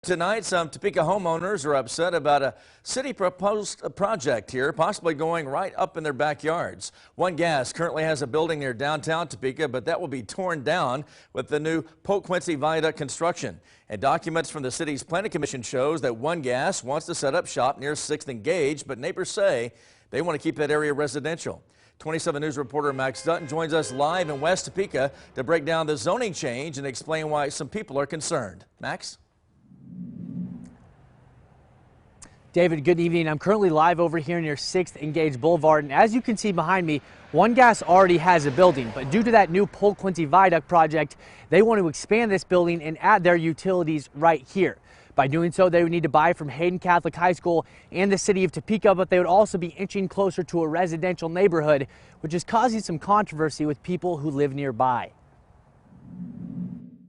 Tonight, some Topeka homeowners are upset about a city proposed project here, possibly going right up in their backyards. One Gas currently has a building near downtown Topeka, but that will be torn down with the new Polk Quincy Viaduct construction. And documents from the city's planning commission shows that One Gas wants to set up shop near 6th and Gage, but neighbors say they want to keep that area residential. 27 News reporter Max Dutton joins us live in West Topeka to break down the zoning change and explain why some people are concerned. Max? David, good evening. I'm currently live over here near 6th and Gage Boulevard, and as you can see behind me, One Gas already has a building, but due to that new Polk Quincy Viaduct project, they want to expand this building and add their utilities right here. By doing so, they would need to buy from Hayden Catholic High School and the city of Topeka, but they would also be inching closer to a residential neighborhood, which is causing some controversy with people who live nearby.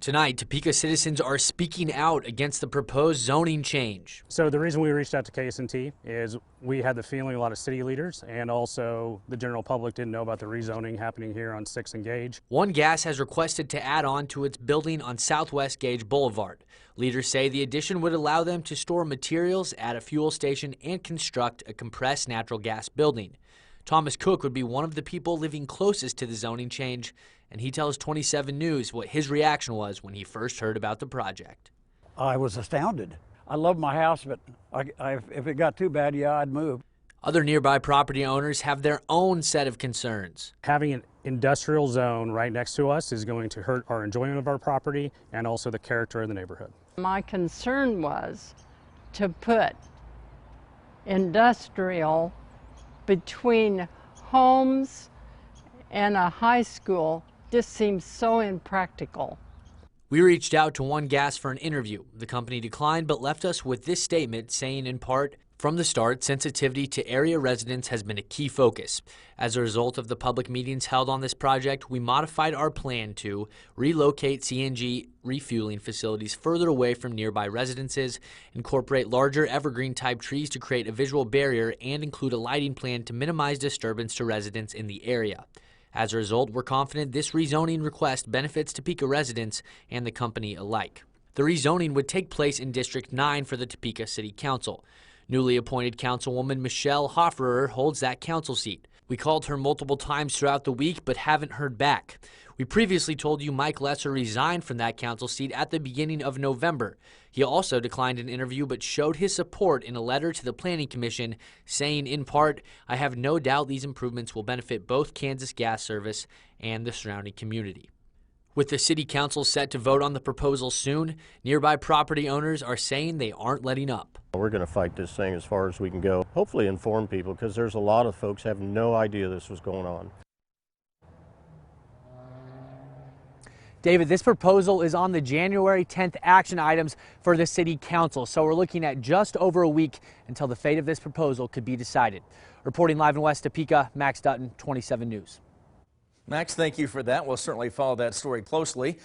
Tonight, Topeka citizens are speaking out against the proposed zoning change. So the reason we reached out to KSNT is we had the feeling a lot of city leaders and also the general public didn't know about the rezoning happening here on 6th and Gage. One Gas has requested to add on to its building on Southwest Gage Boulevard. Leaders say the addition would allow them to store materials, add a fuel station, and construct a compressed natural gas building. Thomas Cook would be one of the people living closest to the zoning change, and he tells 27 News what his reaction was when he first heard about the project. I was astounded. I love my house, but if it got too bad, yeah, I'd move. Other nearby property owners have their own set of concerns. Having an industrial zone right next to us is going to hurt our enjoyment of our property and also the character of the neighborhood. My concern was to put industrial between homes and a high school. Just seems so impractical. We reached out to One Gas for an interview. The company declined but left us with this statement saying in part, "From the start, sensitivity to area residents has been a key focus. As a result of the public meetings held on this project, we modified our plan to relocate CNG refueling facilities further away from nearby residences, incorporate larger evergreen-type trees to create a visual barrier, and include a lighting plan to minimize disturbance to residents in the area. As a result, we're confident this rezoning request benefits Topeka residents and the company alike." The rezoning would take place in District 9 for the Topeka City Council. Newly appointed Councilwoman Michelle Hofferer holds that council seat. We called her multiple times throughout the week but haven't heard back. We previously told you Mike Lesser resigned from that council seat at the beginning of November. He also declined an interview but showed his support in a letter to the Planning Commission, saying in part, "I have no doubt these improvements will benefit both Kansas Gas Service and the surrounding community." With the city council set to vote on the proposal soon, nearby property owners are saying they aren't letting up. We're going to fight this thing as far as we can go. Hopefully inform people, because there's a lot of folks have no idea this was going on. David, this proposal is on the January 10th action items for the city council, so we're looking at just over a week until the fate of this proposal could be decided. Reporting live in West Topeka, Max Dutton, 27 News. Max, thank you for that. We'll certainly follow that story closely.